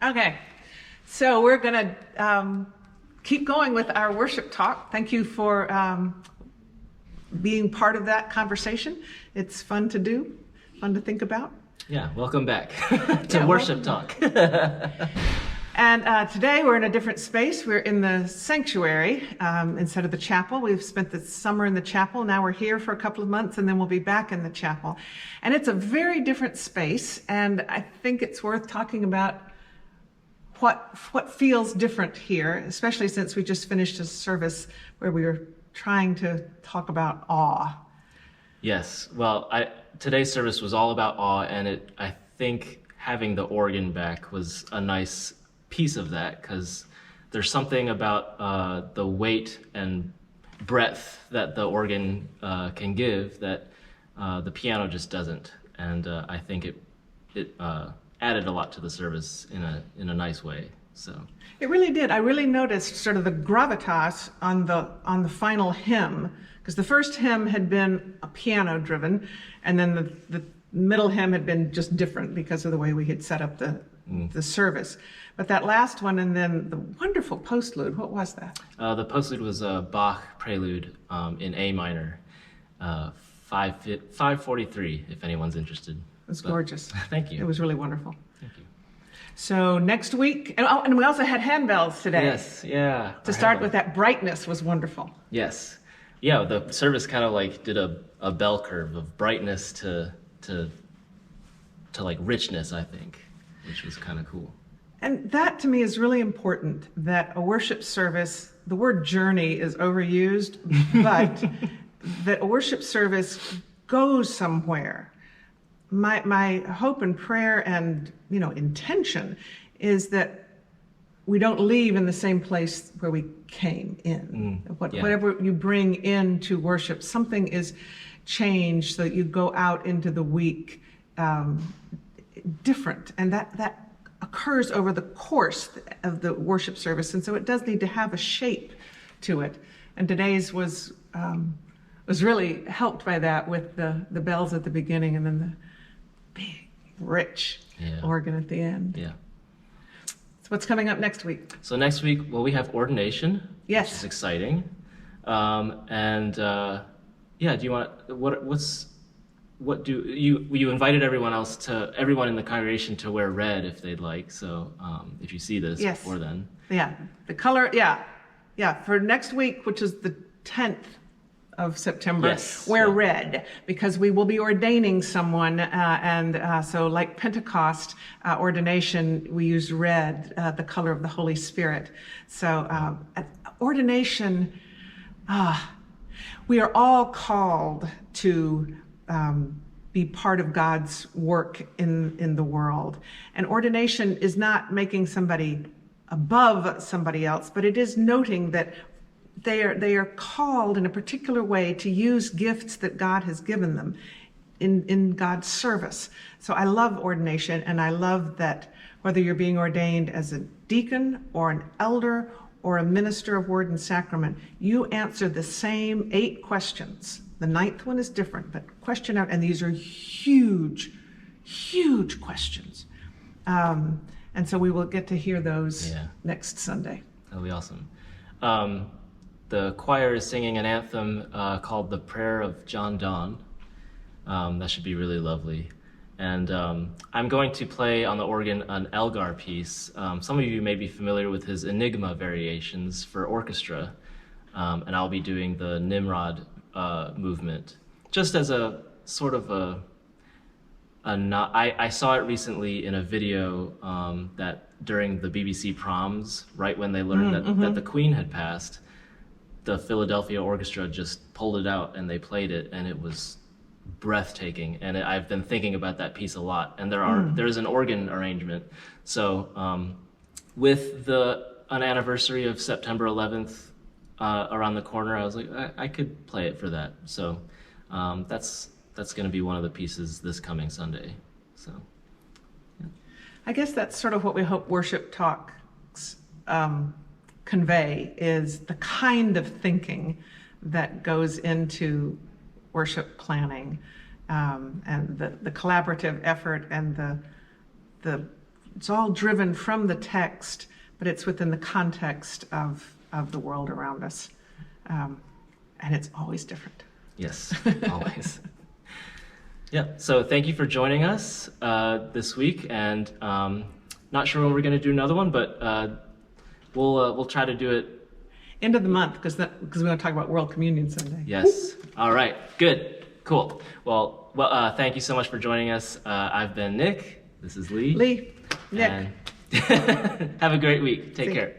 Okay, so we're going to keep going with our worship talk. Thank you for being part of that conversation. It's fun to do, fun to think about. Yeah, welcome back to Worship Talk. And today we're in a different space. We're in the sanctuary instead of the chapel. We've spent the summer in the chapel. Now we're here for a couple of months, and then we'll be back in the chapel. And it's a very different space, and I think it's worth talking about what feels different here, especially since we just finished a service where we were trying to talk about awe. Yes, well, today's service was all about awe, and I think having the organ back was a nice piece of that, because there's something about the weight and breadth that the organ can give that the piano just doesn't, and I think it added a lot to the service in a nice way. So it really did. I really noticed sort of the gravitas on the final hymn, because the first hymn had been a piano driven, and then the middle hymn had been just different because of the way we had set up the service. But that last one, and then the wonderful postlude, what was that? The postlude was a Bach prelude in A minor, 543, if anyone's interested. It was gorgeous. Thank you. It was really wonderful. Thank you. So next week, and we also had handbells today. Yes, yeah. To start with, that brightness was wonderful. Yes. Yeah, the service kind of like did a bell curve of brightness to like richness, I think, which was kind of cool. And that to me is really important, that a worship service, the word journey is overused, but that a worship service goes somewhere. My hope and prayer and intention is that we don't leave in the same place where we came in. Whatever you bring into worship, something is changed so that you go out into the week different, and that occurs over the course of the worship service, and so it does need to have a shape to it. And today's was really helped by that, with the bells at the beginning and then the big, rich organ at the end. Yeah. So what's coming up next week? So next week, well, we have ordination. Yes. Which is exciting. Do you want, what do you invited everyone in the congregation to wear red if they'd like. So if you see this before then. Yeah. The color, for next week, which is the 10th of September, wear red, because we will be ordaining someone, so like Pentecost ordination, we use red, the color of the Holy Spirit. So ordination, we are all called to be part of God's work in the world. And ordination is not making somebody above somebody else, but it is noting that they are called in a particular way to use gifts that God has given them in God's service. So I love ordination, and I love that whether you're being ordained as a deacon or an elder or a minister of word and sacrament, you answer the same 8 questions. The 9th one is different, but question out, and these are huge, huge questions. And so we will get to hear those next Sunday. That'll be awesome. The choir is singing an anthem called The Prayer of John Donne. That should be really lovely. And I'm going to play on the organ an Elgar piece. Some of you may be familiar with his Enigma variations for orchestra. And I'll be doing the Nimrod movement, just as a sort of I saw it recently in a video that during the BBC proms, right when they learned that the Queen had passed, the Philadelphia Orchestra just pulled it out and they played it, and it was breathtaking. And I've been thinking about that piece a lot. And there's an organ arrangement. So with an anniversary of September 11th around the corner, I was like, I could play it for that. So that's going to be one of the pieces this coming Sunday. So I guess that's sort of what we hope worship talks convey, is the kind of thinking that goes into worship planning, and the collaborative effort and the it's all driven from the text, but it's within the context of the world around us. And it's always different. Yes, always. Yeah, so thank you for joining us this week, and not sure when we're going to do another one, but we'll try to do it end of the month, because we want to talk about World Communion Sunday. Yes. All right. Good. Cool. Well, thank you so much for joining us. I've been Nick. This is Leigh. Leigh. Nick. And have a great week. Take care.